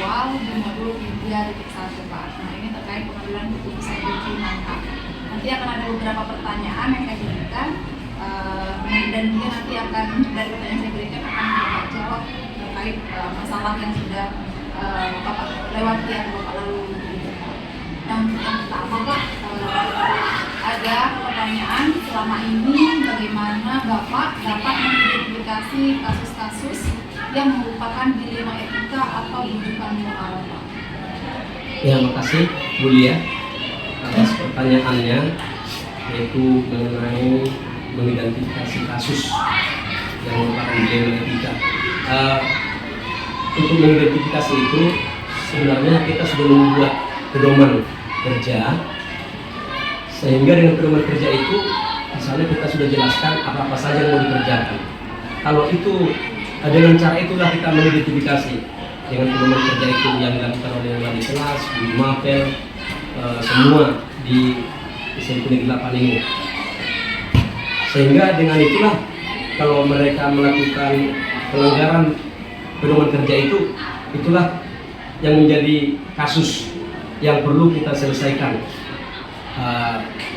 awal di modul 3.1 Pak. Nah ini terkait pengambilan keputusan pimpinan Pak. Nanti akan ada beberapa pertanyaan yang saya berikan dan mungkin nanti akan dari pertanyaan yang saya berikan akan Bapak jawab terkait masalah yang sudah Bapak lewati atau Bapak lalui. Yang pertama Pak, ada pertanyaan selama ini bagaimana Bapak dapat mengidentifikasi kasus-kasus yang merupakan dilema etika atau rujukan moral Pak? Ya, makasih Bu Lia atas pertanyaannya, yaitu mengenai mengidentifikasi kasus yang merupakan dilema etika. Untuk mengidentifikasi itu sebenarnya kita sudah membuat pedoman kerja, sehingga dengan pedoman kerja itu misalnya kita sudah jelaskan apa-apa saja yang mau dikerjakan. Kalau itu dengan cara itulah kita mengidentifikasi dengan pedoman kerja itu yang dilakukan oleh wali kelas, guru mapel, semua di SMP Negeri 8 ini. Sehingga dengan itulah kalau mereka melakukan pelanggaran pedoman kerja itu, itulah yang menjadi kasus yang perlu kita selesaikan.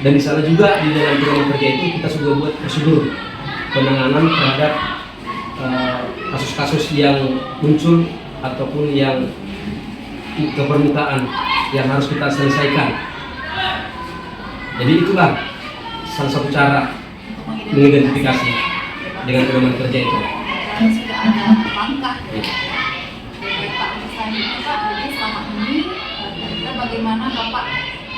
Dan di sana juga di dalam pedoman kerja itu kita sudah buat prosedur penanganan terhadap kasus-kasus yang muncul ataupun yang ke permukaan yang harus kita selesaikan. Jadi itulah salah satu cara mengidentifikasi dengan pedoman kerja itu. Dan sudah ada langkah dari Pak misalnya Pak, jadi selama ini kira-kira bagaimana Bapak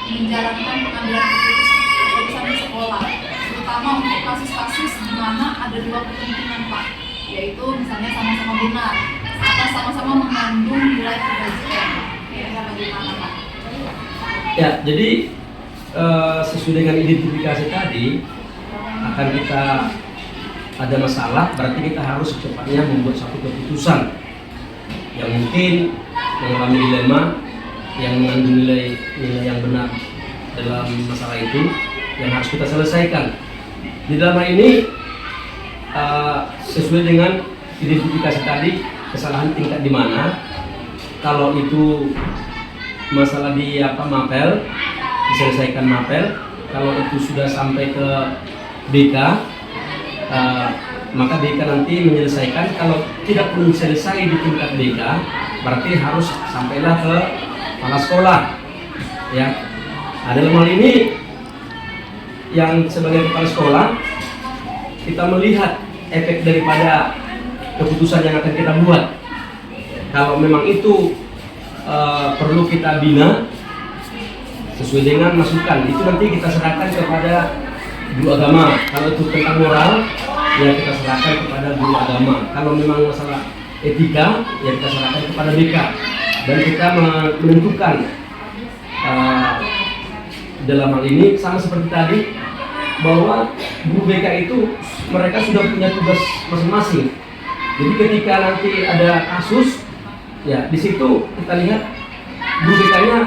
menjalankan pengambilan keputusan di sekolah, terutama untuk kasus-kasus di mana ada dua kepentingan Pak, yaitu misalnya sama-sama benar atau sama-sama mengandung nilai kebajikan. Kira-kira bagaimana Pak? Ya, jadi sesuai dengan identifikasi tadi, akan kita ada masalah, berarti kita harus secepatnya membuat satu keputusan yang mungkin mengalami dilema, yang mengandung nilai yang benar dalam masalah itu, yang harus kita selesaikan. Di dalam hal ini sesuai dengan identifikasi tadi, kesalahan tingkat di mana. Kalau itu masalah di mapel, diselesaikan mapel. Kalau itu sudah sampai ke BK, maka BK nanti menyelesaikan. Kalau tidak perlu selesai di tingkat BK, berarti harus sampailah ke kepala sekolah. Ya, dalam hal ini yang sebagai kepala sekolah, kita melihat efek daripada keputusan yang akan kita buat. Kalau memang itu perlu kita bina sesuai dengan masukan, itu nanti kita serahkan kepada guru agama. Kalau itu tentang moral, ya kita serahkan kepada guru agama. Kalau memang masalah etika, ya kita serahkan kepada BK. Dan kita menentukan dalam hal ini sama seperti tadi, bahwa guru BK itu mereka sudah punya tugas masing-masing. Jadi ketika nanti ada kasus, ya di situ kita lihat guru BK-nya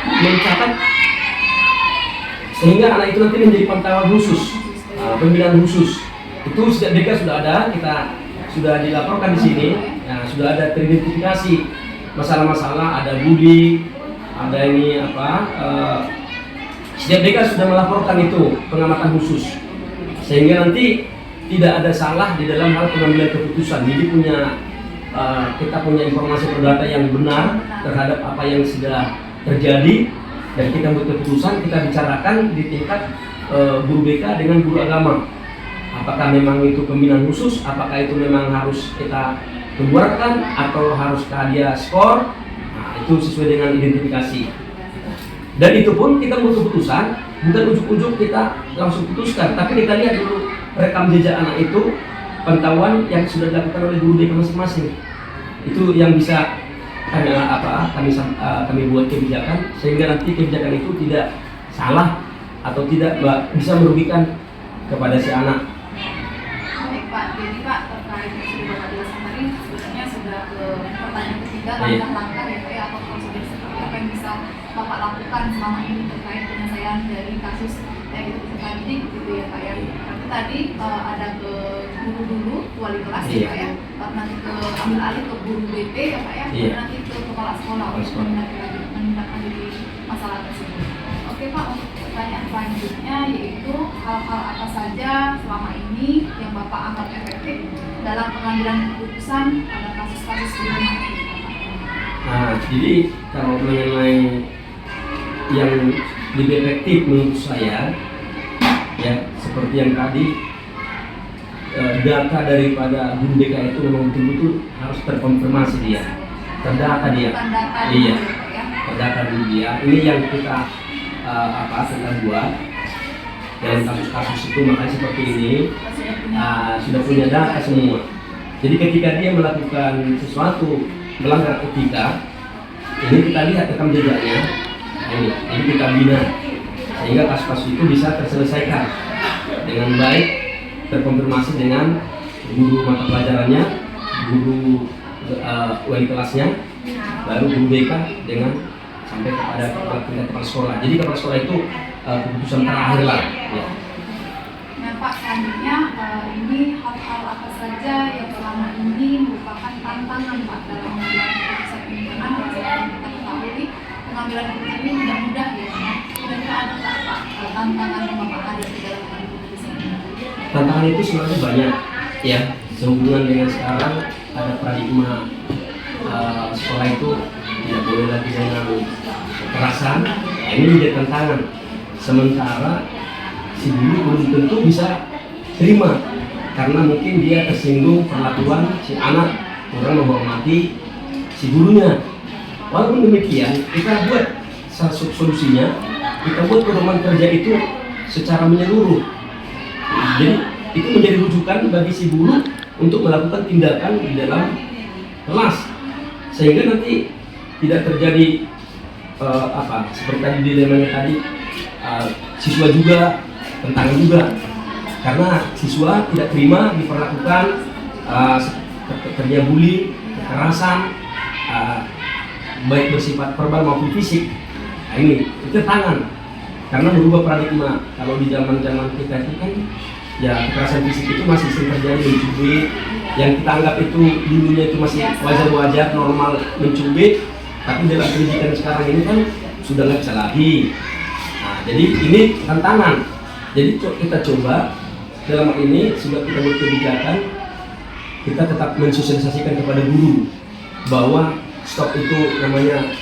mencatat, sehingga anak itu nanti menjadi pantauan khusus, pembinaan khusus. Itu sejak BK sudah ada, kita sudah dilaporkan di sini, ya, sudah ada teridentifikasi masalah-masalah, ada bully, ada ini sejak BK sudah melaporkan itu pengamatan khusus, sehingga nanti tidak ada salah di dalam hal pengambilan keputusan. Jadi kita punya informasi per data yang benar terhadap apa yang sudah terjadi, dan kita buat keputusan, kita bicarakan di tingkat guru BK dengan guru agama. Apakah memang itu pembinaan khusus, apakah itu memang harus kita keluarkan atau haruskah dia skor. Nah, itu sesuai dengan identifikasi. Dan itu pun kita buat keputusan, bukan ujuk-ujuk kita langsung putuskan, tapi kita lihat dulu rekam jejak anak itu, pantauan yang sudah dilakukan oleh guru BK masing-masing. Itu yang bisa kami buat kebijakan, sehingga nanti kebijakan itu tidak salah atau tidak bisa merugikan kepada si anak. Baik Pak, jadi Pak terkait yang sudah Bapak jelaskan tadi, sebenarnya sudah ke pertanyaan ketiga, langkah-langkah ya Pak, atau prosedur seperti apa yang bisa Bapak lakukan selama ini terkait penyelesaian dari kasus yang itu tadi gitu ya Pak ya. Tapi tadi ada ke guru dulu, wali kelas ya Pak ya, nanti ke ambil alih ke guru BP ya Pak ya, nanti ke sekolah untuk menindaklanjuti masalah tersebut. Oke Pak, untuk pertanyaan selanjutnya yaitu hal-hal apa saja selama ini yang Bapak anggap efektif dalam pengambilan keputusan pada kasus-kasus di rumah ini, Bapak? Nah, jadi kalau mengenai yang lebih efektif menurut saya, ya seperti yang tadi, data daripada guru BK itu memang betul-betul harus terkonfirmasi dia, terdata dia. Iya, terdata dulu dia. Ini yang kita kita buat dalam kasus-kasus itu, makanya seperti ini sudah punya data semua. Jadi ketika dia melakukan sesuatu melanggar etika, ini kita lihat rekam jejaknya, ini kita bina sehingga kasus-kasus itu bisa terselesaikan dengan baik, terkonfirmasi dengan guru mata pelajarannya, guru wali kelasnya, baru guru BK dengan sampai kepada kepala sekolah. Jadi kepala sekolah itu keputusan terakhir lah. Ya. Nah Pak, selanjutnya ini hal-hal apa saja yang selama ini merupakan tantangan Pak dalam mengambil keputusan pendidikan? Karena kita ketahui pengambilan keputusan ini tidak mudah ya. Kira-kira ada nggak Pak tantangan yang Bapak ada di dalam mengambil keputusan ini? Tantangan itu sebenarnya banyak ya, sehubungan dengan sekarang ada paradigma sekolah itu tidak boleh lagi dengan kekerasan. Ini menjadi tantangan. Sementara si guru belum tentu bisa terima karena mungkin dia tersinggung perlakuan si anak kurang menghormati si gurunya. Walaupun demikian, kita buat solusinya, kita buat pedoman kerja itu secara menyeluruh. Jadi itu menjadi rujukan bagi si guru untuk melakukan tindakan di dalam kelas, sehingga nanti tidak terjadi seperti tadi dilemanya tadi, siswa juga tentangan juga, karena siswa tidak terima diperlakukan kerja bully, kekerasan, baik bersifat verbal maupun fisik. Nah, ini itu tangan karena merubah paradigma. Kalau di zaman kita itu kan ya kekerasan fisik itu masih sering terjadi, mencubit, yang kita anggap itu dulunya itu masih wajar-wajar normal mencubit, tapi dalam pendidikan sekarang ini kan sudah nggak bisa lagi. Nah, jadi ini tantangan. Jadi kita coba dalam hal ini sudah kita buat kebijakan, kita tetap mensosialisasikan kepada guru bahwa stop itu namanya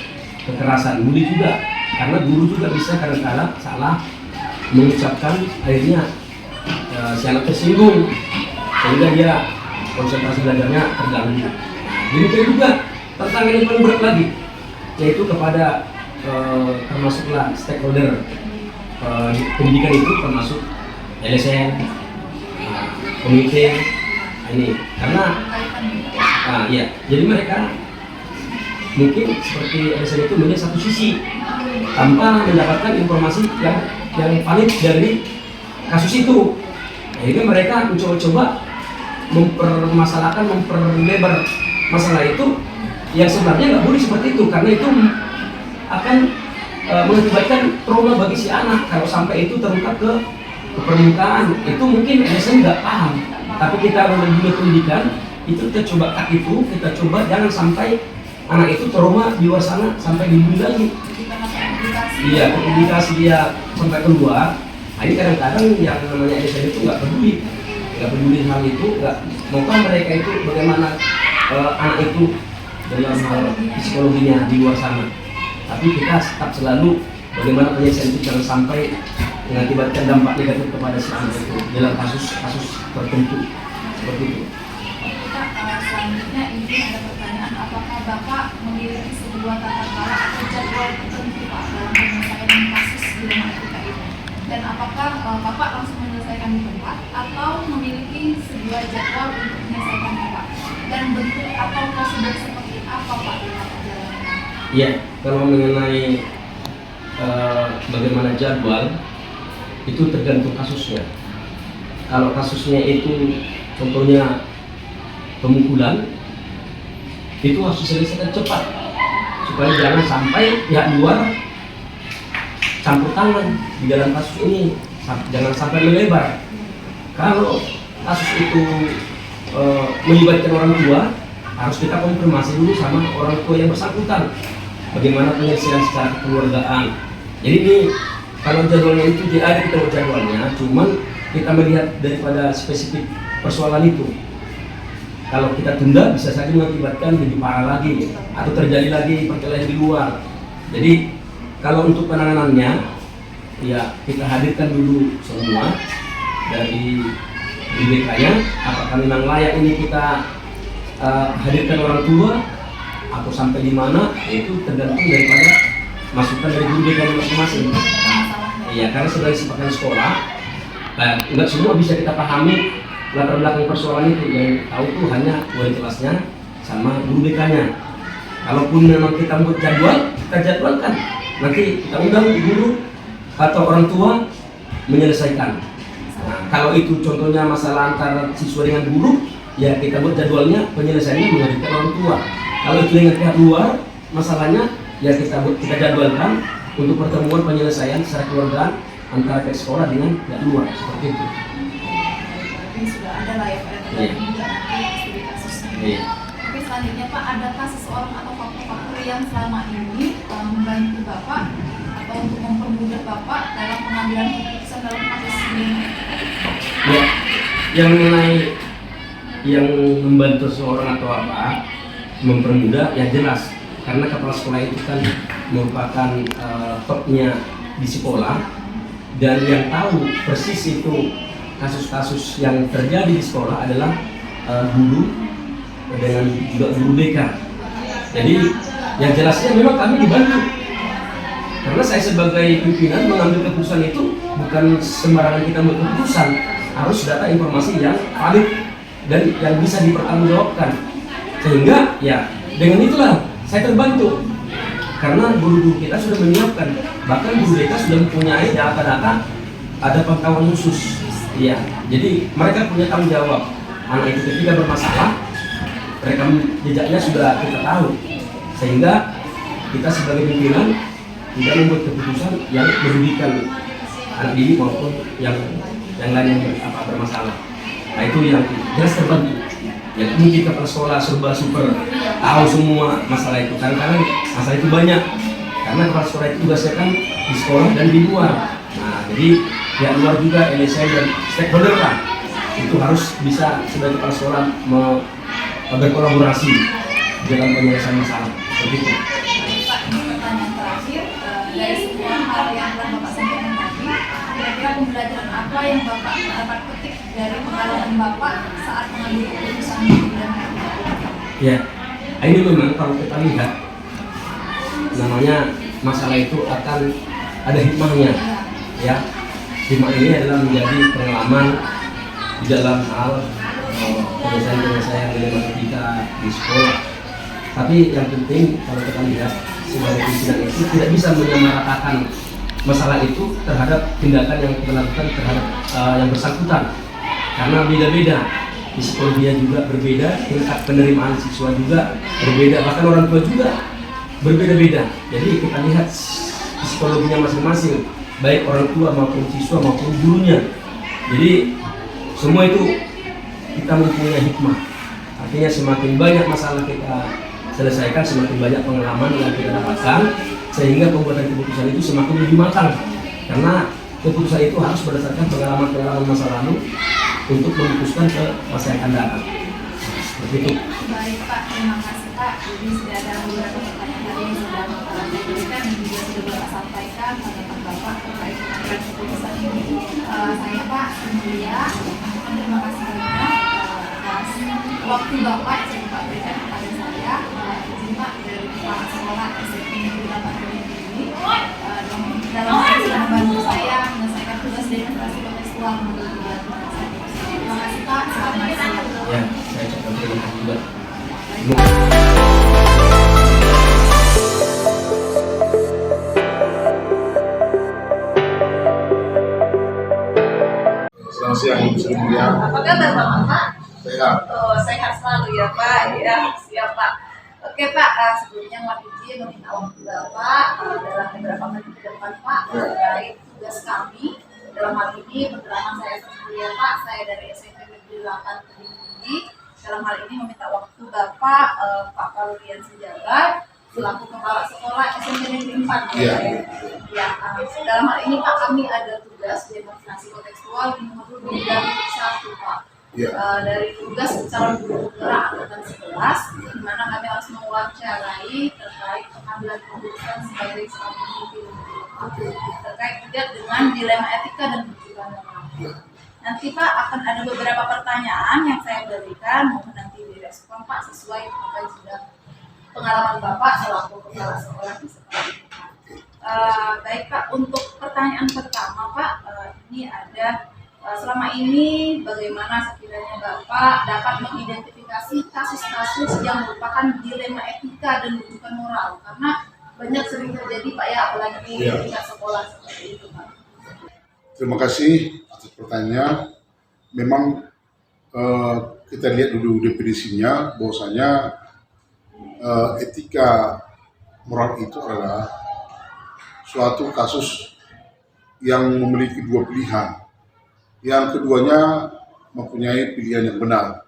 kekerasan, bully juga, karena guru juga bisa kadang-kadang salah mengucapkan, akhirnya si anak tersinggung sehingga dia konsentrasi belajarnya terganggu. Demikian juga tantangan yang paling berat lagi, yaitu kepada termasuklah stakeholder di pendidikan itu, termasuk LSM, komite, ini karena ya, jadi mereka mungkin seperti LSM itu melihat satu sisi tanpa mendapatkan informasi yang valid dari kasus itu. Akhirnya mereka mencoba mempermasalahkan, memperlebar masalah itu yang sebenarnya nggak boleh seperti itu, karena itu akan mengakibatkan trauma bagi si anak kalau sampai itu terungkap ke permukaan. Itu mungkin LSM nggak paham, tapi kita melalui pendidikan itu kita coba kita coba jangan sampai anak itu trauma di luar sana sampai dibully lagi. Iya, komunikasi dia sampai keluar. Nah, ini kadang-kadang yang namanya LSM itu nggak peduli hal itu, nggak maukah mereka itu bagaimana anak itu dalam hal psikologinya di luar sana. Tapi kita tetap selalu bagaimana penyelesaian itu jangan sampai mengakibatkan dampak negatif kepada si anak itu dalam kasus-kasus tertentu seperti itu. Selanjutnya ini ada pertanyaan, apakah Bapak memiliki sebuah tata cara atau jadwal tertentu Pak dalam menyelesaikan kasus di rumah etika ini? Dan apakah Bapak langsung menyelesaikan di tempat atau memiliki sebuah jadwal untuk menyelesaikan Bapak? Dan bentuk atau prosedur seperti apa Pak yang Bapak jalankan? Iya, kalau mengenai bagaimana jadwal itu tergantung kasusnya. Kalau kasusnya itu contohnya pemukulan, itu harus diselesaikan cepat supaya jangan sampai pihak luar campur tangan di dalam kasus ini, jangan sampai melebar. Kalau kasus itu melibatkan orang tua, harus kita konfirmasi dulu sama orang tua yang bersangkutan bagaimana penyelesaian secara kekeluargaan. Jadi ini kalau jadwalnya itu dia ada, kita buat jadwalnya, cuman kita melihat daripada spesifik persoalan itu. Kalau kita tunda bisa saja mengakibatkan lebih parah lagi atau terjadi lagi perkelahian di luar. Jadi kalau untuk penanganannya ya kita hadirkan dulu semua dari BK-nya, apakah memang layak ini kita hadirkan orang tua atau sampai di mana, itu tergantung daripada masukan dari guru BK masing-masing. Iya, karena sebagai sifatnya sekolah, nggak semua bisa kita pahami latar belakang persoalan itu. Yang tahu tuh hanya wali kelasnya sama guru BK-nya. Kalaupun memang kita buat jadwal, kita jadwalkan. Nanti kita undang guru atau orang tua menyelesaikan. Nah, kalau itu contohnya masalah antara siswa dengan guru, ya kita buat jadwalnya, penyelesaiannya menghadirkan orang tua. Kalau itu dengan pihak luar, masalahnya ya kita jadwalkan untuk pertemuan penyelesaian secara keluargaan antara pihak sekolah dengan pihak luar, seperti itu. Ini sudah ada lah ya Pak, ada juga nanti studi kasusnya. Oke, selanjutnya Pak, adakah seseorang atau faktor-faktor yang selama ini membantu Bapak atau untuk mempermudah Bapak dalam pengambilan keputusan dalam kasus ini? Ya, yang mengenai yang membantu seseorang atau apa, mempermudah, ya jelas. Karena kepala sekolah itu kan merupakan topnya di sekolah, dan yang tahu persis itu kasus-kasus yang terjadi di sekolah adalah guru dengan juga guru BK. Jadi yang jelasnya memang kami dibantu, karena saya sebagai pimpinan mengambil keputusan itu bukan sembarangan kita membuat keputusan, harus data informasi yang valid dan yang bisa dipertanggungjawabkan. Sehingga ya dengan itulah saya terbantu, karena guru-guru kita sudah menyiapkan, bahkan guru BK sudah mempunyai data-data, ada pantauan khusus. Iya, jadi mereka punya tanggung jawab. Anak itu ketika bermasalah, rekam jejaknya sudah kita tahu, sehingga kita sebagai pimpinan tidak membuat keputusan yang merugikan anak didik maupun yang lain yang bermasalah. Nah itu yang jelas terbantu. Ya mungkin kepala sekolah serba super tahu semua masalah itu, karena masalah itu banyak. Karena kepala sekolah itu tugasnya kan di sekolah dan di luar. Nah jadi pihak luar juga, LSM dan stakeholder lah, itu harus bisa sebagai kepala sekolah berkolaborasi dalam penyelesaian masalah. Begitu. Pak, ini pertanyaan terakhir, dari semua hal yang telah Bapak sampaikan tadi, kira-kira pembelajaran apa yang Bapak dapat petik dari pengalaman Bapak saat mengambil keputusan di bidang itu? Ya, ini memang kalau kita lihat, namanya masalah itu akan ada hikmahnya, ya. Hikmah ini adalah menjadi pengalaman di dalam hal penyelesaian dilematika di sekolah. Tapi yang penting kalau kita lihat sebagai pimpinan itu tidak bisa menyamaratakan masalah itu terhadap tindakan yang kita lakukan terhadap yang bersangkutan, karena beda-beda. Psikologinya juga berbeda, tingkat penerimaan siswa juga berbeda, bahkan orang tua juga berbeda-beda. Jadi kita lihat psikologinya masing-masing, baik orang tua maupun siswa maupun gurunya. Jadi semua itu kita mempunyai hikmah. Artinya semakin banyak masalah kita selesaikan, semakin banyak pengalaman yang kita dapatkan, sehingga pembuatan keputusan itu semakin lebih matang. Karena keputusan itu harus berdasarkan pengalaman-pengalaman masa lalu untuk memutuskan ke masa yang akan datang. Seperti itu. Baik Pak, terima kasih Pak. Jadi sudah ada beberapa pertanyaan tadi yang sudah Bapak berikan dan juga sudah Bapak sampaikan tentang Bapak terkait dengan keputusan ini. Saya Pak Mulia, terima kasih banyak atas waktu Bapak yang Bapak berikan kepada saya. Izin Pak dari Kepala Sekolah SMP Negeri 8 ini dalam sudah membantu saya menyelesaikan tugas demonstrasi kontekstual menurut saya. Terima kasih Pak, selamat siang. Ya, saya ucapkan terima kasih juga. Selamat siang, Bu Sri Mulia. Apa kabar Bapak? Sehat. Oh, sehat selalu ya Pak. Ya, siap Pak. Oke Pak, sebelumnya mohon izin meminta waktu Bapak dalam beberapa menit ke depan Pak terkait tugas kami. Dalam hal ini perkenalkan saya Sri Pak, saya dari SMP Negeri 8 Kediri. Dalam hal ini meminta waktu Bapak Pak Palurian Sejagat selaku kepala sekolah sekolah SMP Negeri 4 Iya. Ya, dalam hal ini Pak kami ada tugas demonstrasi kontekstual di nomor 21 Pak. Iya. Dari tugas calon guru gerak angkatan 11, di mana kami harus mewawancarai terkait pengambilan keputusan sebagai seorang pemimpin Oke. terkait juga dengan dilema etika dan kejujuran moral. Iya. Nanti Pak akan ada beberapa pertanyaan yang saya berikan, mohon nanti direspon Pak sesuai apa yang sudah pengalaman Bapak selaku kepala sekolah di sekolah. Baik Pak, untuk pertanyaan pertama Pak, ini ada selama ini bagaimana sekiranya Bapak dapat mengidentifikasi kasus-kasus yang merupakan dilema etika dan rujukan moral, karena banyak sering terjadi Pak ya, apalagi di Iya. tingkat sekolah seperti itu Pak. Terima kasih atas pertanyaan. Memang kita lihat dulu definisinya, bahwasanya etika moral itu adalah suatu kasus yang memiliki dua pilihan. Yang keduanya mempunyai pilihan yang benar.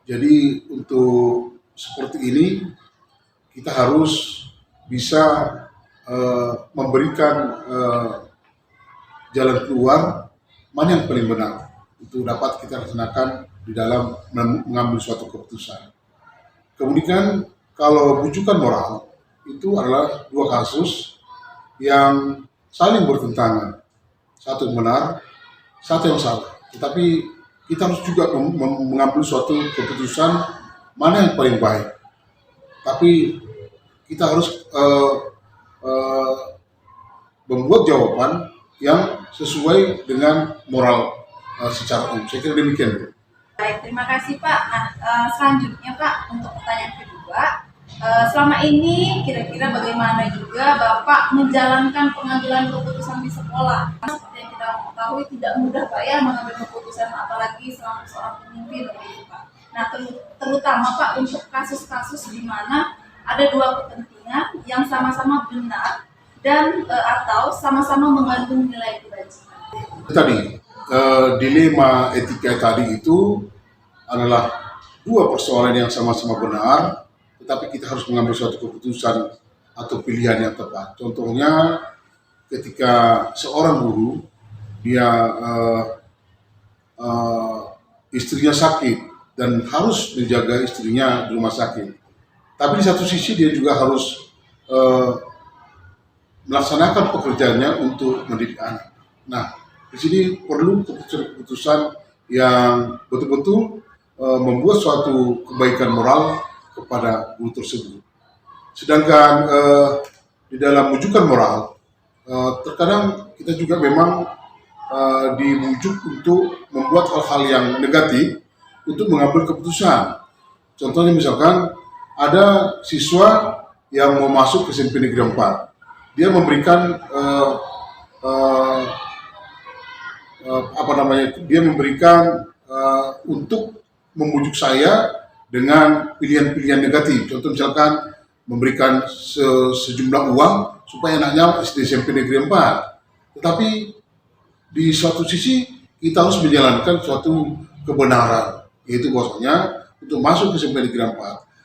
Jadi untuk seperti ini kita harus bisa memberikan jalan keluar mana yang paling benar untuk dapat kita laksanakan di dalam mengambil suatu keputusan. Kemudian kalau rujukan moral itu adalah dua kasus yang saling bertentangan, satu yang benar, satu yang salah. Tetapi kita harus juga mengambil suatu keputusan mana yang paling baik. Tapi kita harus membuat jawaban yang sesuai dengan moral secara umum. Saya kira demikian, Bu. Baik, terima kasih Pak. Nah, selanjutnya Pak, untuk pertanyaan kedua, selama ini kira-kira bagaimana juga Bapak menjalankan pengambilan keputusan di sekolah? Seperti yang kita ketahui tidak mudah Pak ya mengambil keputusan, apalagi selama seorang pemimpin begitu Pak. Nah, terutama Pak untuk kasus-kasus di mana ada dua kepentingan yang sama-sama benar dan atau sama-sama mengandung nilai kebajikan. Tadi dilema etika tadi itu adalah dua persoalan yang sama-sama benar, tetapi kita harus mengambil suatu keputusan atau pilihan yang tepat. Contohnya ketika seorang guru dia istrinya sakit dan harus menjaga istrinya di rumah sakit, tapi di satu sisi dia juga harus melaksanakan pekerjaannya untuk mendidik anak. Nah, di sini perlu keputusan-keputusan yang betul-betul membuat suatu kebaikan moral kepada guru tersebut. Sedangkan di dalam rujukan moral, terkadang kita juga memang dibujuk untuk membuat hal-hal yang negatif untuk mengambil keputusan. Contohnya misalkan ada siswa yang mau masuk ke SMP Negeri 4. Dia memberikan dia memberikan untuk membujuk saya dengan pilihan-pilihan negatif. Contoh misalkan memberikan sejumlah uang supaya anaknya SD SMP Negeri 4. Tetapi di suatu sisi kita harus menjalankan suatu kebenaran, yaitu bahwasanya untuk masuk ke SMP Negeri 4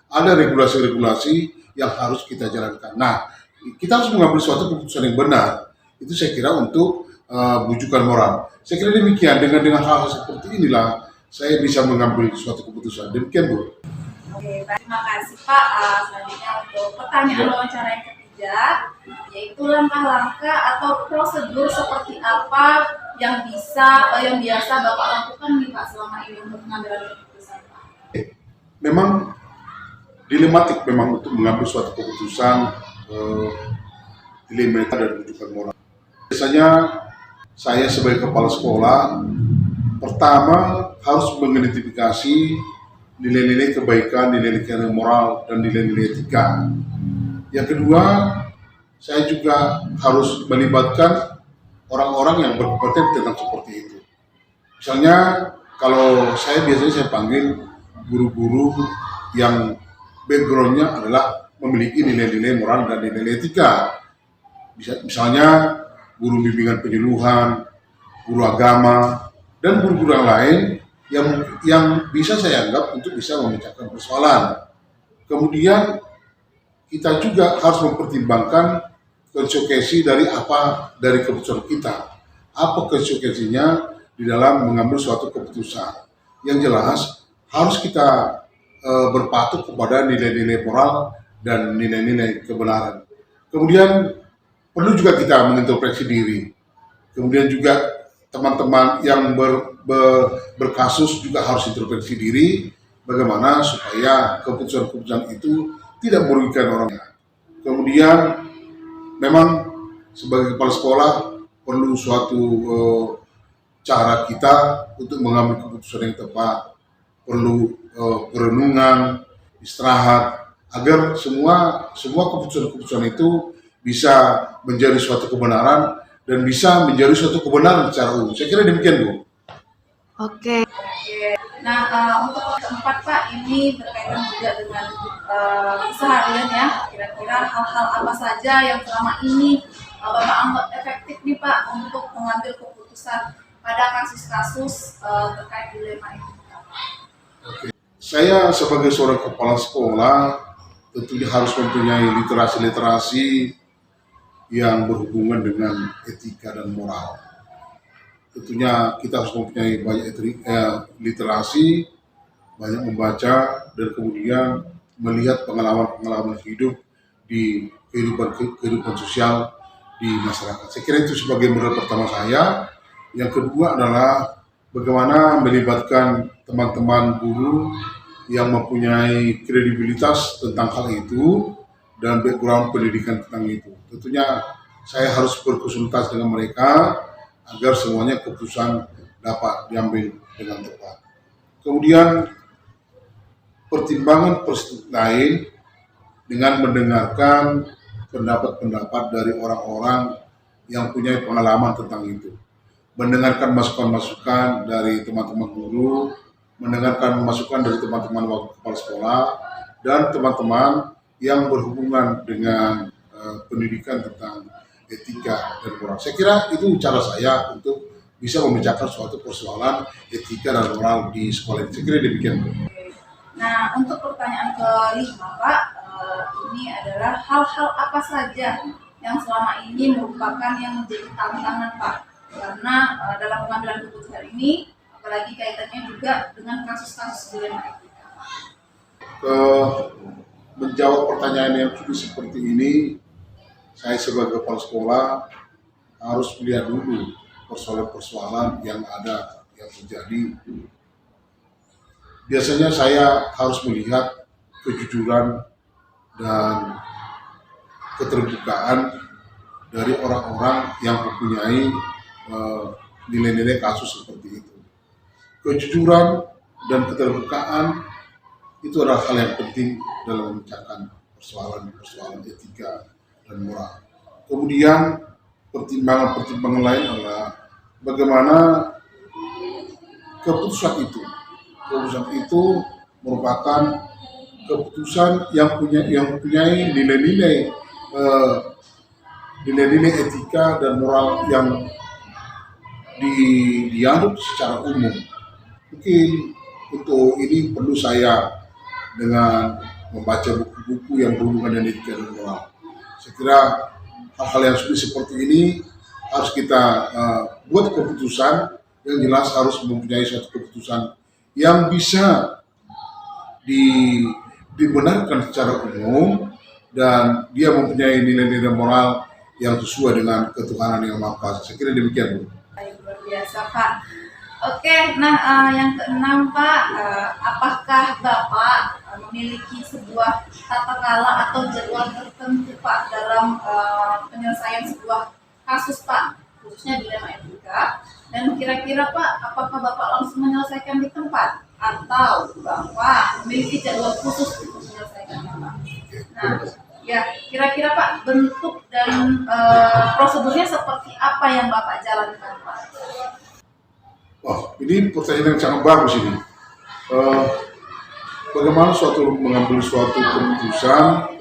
ada regulasi-regulasi yang harus kita jalankan. Nah, kita harus mengambil suatu keputusan yang benar. Itu saya kira untuk bujukan moral. Saya kira demikian, dengan hal seperti inilah saya bisa mengambil suatu keputusan. Demikian, Bu. Oke, baik, terima kasih Pak. Selanjutnya untuk pertanyaan wawancara yang ketiga, yaitu langkah-langkah atau prosedur seperti apa yang biasa Bapak lakukan nih Pak selama ini untuk pengambilan keputusan Pak? Memang dilematik memang untuk mengambil suatu keputusan dilema dan rujukan moral. Biasanya saya sebagai kepala sekolah pertama harus mengidentifikasi nilai-nilai kebaikan, nilai-nilai moral, dan nilai-nilai etika. Yang kedua, saya juga harus melibatkan orang-orang yang berkompeten tentang seperti itu. Misalnya, kalau biasanya saya panggil guru-guru yang background-nya adalah memiliki nilai-nilai moral dan nilai etika. Misalnya, guru bimbingan penyuluhan, guru agama, dan guru-guru yang lain yang bisa saya anggap untuk bisa memecahkan persoalan. Kemudian kita juga harus mempertimbangkan konsekuensi dari keputusan kita. Apa konsekuensinya di dalam mengambil suatu keputusan. Yang jelas harus kita berpatuk kepada nilai-nilai moral dan nilai-nilai kebenaran. Kemudian perlu juga kita mengintrospeksi diri. Kemudian juga teman-teman yang berkasus juga harus introspeksi diri, bagaimana supaya keputusan-keputusan itu tidak merugikan orang lain. Kemudian memang sebagai kepala sekolah perlu suatu cara kita untuk mengambil keputusan yang tepat, perlu perenungan, istirahat, agar semua keputusan-keputusan itu bisa menjadi suatu kebenaran dan bisa menjadi suatu kebenaran secara umum. Saya kira demikian, Bu. Oke. Nah, untuk keempat Pak, ini berkaitan juga dengan keseharian ya. Kira-kira hal-hal apa saja yang selama ini Bapak anggap efektif nih Pak untuk mengambil keputusan pada kasus-kasus terkait dilema ini? Saya sebagai seorang kepala sekolah tentunya harus mempunyai literasi-literasi yang berhubungan dengan etika dan moral. Tentunya kita harus mempunyai banyak literasi, banyak membaca, dan kemudian melihat pengalaman-pengalaman hidup di kehidupan sosial di masyarakat. Saya kira itu sebagai modal pertama saya. Yang kedua adalah bagaimana melibatkan teman-teman guru yang mempunyai kredibilitas tentang hal itu dan background pendidikan tentang itu. Tentunya saya harus berkonsultasi dengan mereka agar semuanya keputusan dapat diambil dengan tepat. Kemudian pertimbangan lain dengan mendengarkan pendapat-pendapat dari orang-orang yang punya pengalaman tentang itu. Mendengarkan masukan-masukan dari teman-teman guru, mendengarkan masukan dari teman-teman wakil kepala sekolah, dan teman-teman yang berhubungan dengan pendidikan tentang etika dan moral. Saya kira itu cara saya untuk bisa memecahkan suatu persoalan etika dan moral di sekolah ini. Saya kira demikian. Nah, untuk pertanyaan kelima Pak, ini adalah hal-hal apa saja yang selama ini merupakan yang menjadi tantangan Pak? Karena dalam pengambilan keputusan ini, apalagi kaitannya juga dengan kasus-kasus dilema etika. Menjawab pertanyaan yang seperti ini, saya sebagai kepala sekolah harus melihat dulu persoalan-persoalan yang ada, yang terjadi. Biasanya saya harus melihat kejujuran dan keterbukaan dari orang-orang yang mempunyai nilai-nilai kasus seperti itu. Kejujuran dan keterbukaan itu adalah hal yang penting dalam memecahkan persoalan-persoalan etika dan moral. Kemudian pertimbangan-pertimbangan lain adalah bagaimana keputusan itu merupakan keputusan yang mempunyai nilai-nilai etika dan moral yang dianut secara umum. Mungkin untuk ini perlu saya dengan membaca buku-buku yang berhubungan dengan etika dan moral. Saya kira hal-hal yang seperti ini harus kita buat keputusan yang jelas, harus mempunyai suatu keputusan yang bisa dibenarkan secara umum dan dia mempunyai nilai-nilai moral yang sesuai dengan ketuhanan yang Maha Kuasa. Saya kira demikian, Bu. Baik, luar biasa Pak. Oke, nah yang keenam Pak, apakah Bapak memiliki sebuah tata cara atau jadwal tertentu Pak dalam penyelesaian sebuah kasus Pak, khususnya dilema etika? Dan kira-kira Pak, apakah Bapak langsung menyelesaikan di tempat atau Bapak memiliki jadwal khusus untuk menyelesaikannya Pak? Nah, ya kira-kira Pak, bentuk dan prosedurnya seperti apa yang Bapak jalankan Pak? Wah, ini pertanyaan yang sangat bagus ini. Bagaimana mengambil suatu keputusan?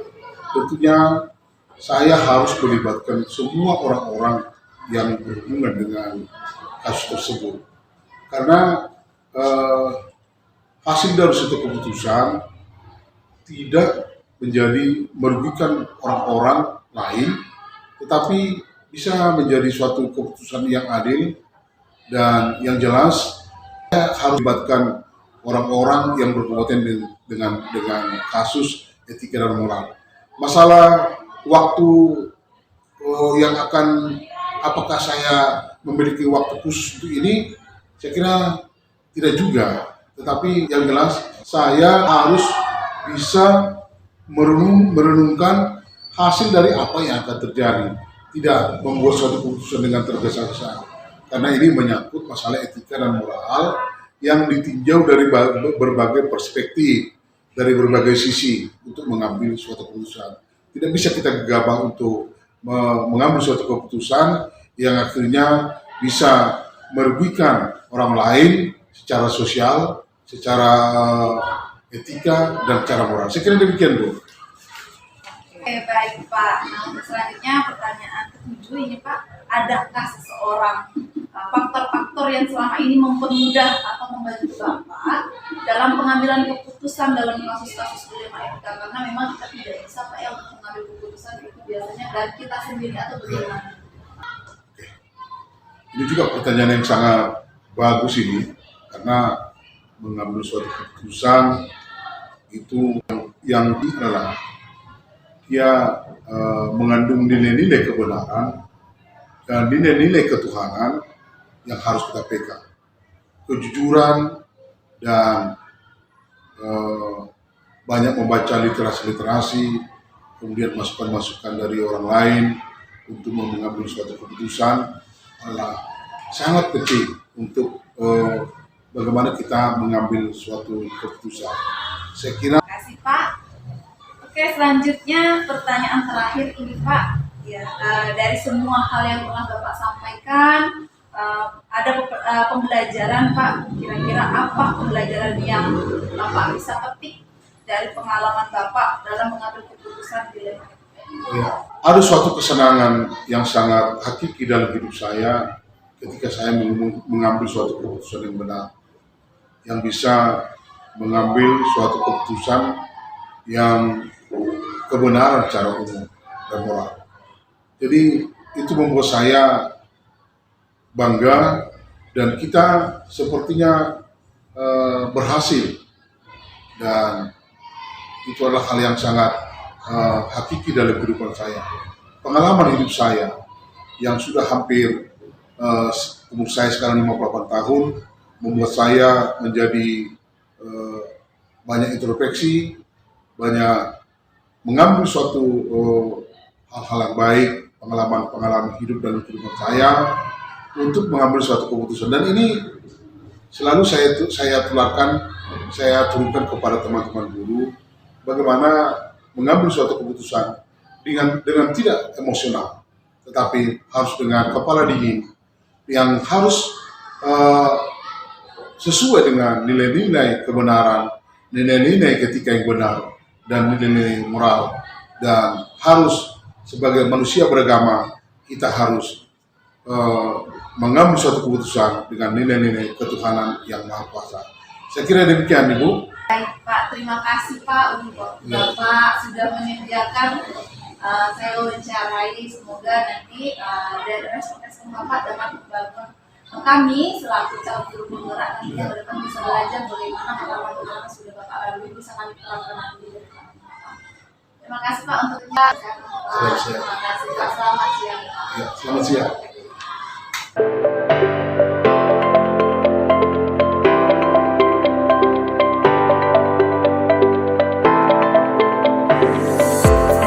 Tentunya saya harus melibatkan semua orang-orang yang berhubungan dengan kasus tersebut. Karena hasil dari suatu keputusan tidak menjadi merugikan orang-orang lain, tetapi bisa menjadi suatu keputusan yang adil dan yang jelas harus melibatkan orang-orang yang berkompeten dengan kasus etika dan moral. Masalah waktu yang akan apakah saya memiliki waktu khusus untuk ini, saya kira tidak juga. Tetapi yang jelas saya harus bisa merenungkan hasil dari apa yang akan terjadi. Tidak membuat suatu keputusan dengan tergesa-gesa. Karena ini menyangkut masalah etika dan moral yang ditinjau dari berbagai perspektif, dari berbagai sisi untuk mengambil suatu keputusan. Tidak bisa kita gegabah untuk mengambil suatu keputusan yang akhirnya bisa merugikan orang lain secara sosial, secara etika, dan secara moral. Saya kira demikian, Bu. Oke, baik Pak. Nah, untuk selanjutnya pertanyaan ke-7 ini Pak, adakah seseorang faktor-faktor yang selama ini mempermudah atau membantu Bapak dalam pengambilan keputusan dalam kasus-kasus dilema etika? Karena memang kita tidak bisa Pak ya untuk mengambil keputusan itu biasanya dari kita sendiri atau bagaimana? Ini juga pertanyaan yang sangat bagus ini, karena mengambil suatu keputusan itu yang adalah dia mengandung nilai-nilai kebenaran dan nilai-nilai ketuhanan yang harus kita pegang. Kejujuran dan banyak membaca literasi-literasi, kemudian masukan-masukan dari orang lain untuk mengambil suatu keputusan adalah sangat penting untuk bagaimana kita mengambil suatu keputusan. Saya kira. Terima kasih Pak. Oke, selanjutnya pertanyaan terakhir ini Pak. Ya, dari semua hal yang telah Bapak sampaikan, ada pembelajaran Pak. Kira-kira apa pembelajaran yang Bapak bisa petik dari pengalaman Bapak dalam mengambil keputusan dilema etika? Ya, ada suatu kesenangan yang sangat hakiki dalam hidup saya ketika saya mengambil suatu keputusan yang benar, yang bisa mengambil suatu keputusan yang kebenaran secara umum dan moral. Jadi itu membuat saya bangga dan kita sepertinya berhasil, dan itu adalah hal yang sangat hakiki dalam kehidupan saya. Pengalaman hidup saya yang sudah hampir umur saya sekarang 58 tahun membuat saya menjadi banyak introspeksi, banyak mengambil suatu hal-hal yang baik, pengalaman hidup dalam kehidupan saya untuk mengambil suatu keputusan. Dan ini selalu saya tularkan, saya turunkan kepada teman-teman guru bagaimana mengambil suatu keputusan dengan tidak emosional, tetapi harus dengan kepala dingin yang harus sesuai dengan nilai-nilai kebenaran, nilai-nilai ketika yang benar, dan nilai-nilai moral. Dan harus sebagai manusia beragama kita harus mengambil suatu keputusan dengan nilai-nilai ketuhanan yang Maha Kuasa. Saya kira demikian, Ibu. Baik Pak, terima kasih Pak untuk Bapak sudah menyediakan saya wawancarai. Semoga nanti dari respon Bapak dapat membangun kami selaku calon guru penggerak nanti yang datang bisa belajar bagaimana pengalaman sudah Bapak lalui bisa kami terapkan nanti. Terima kasih Pak untuk Pak. Terima kasih Pak. Selamat siang. Ya, selamat siang.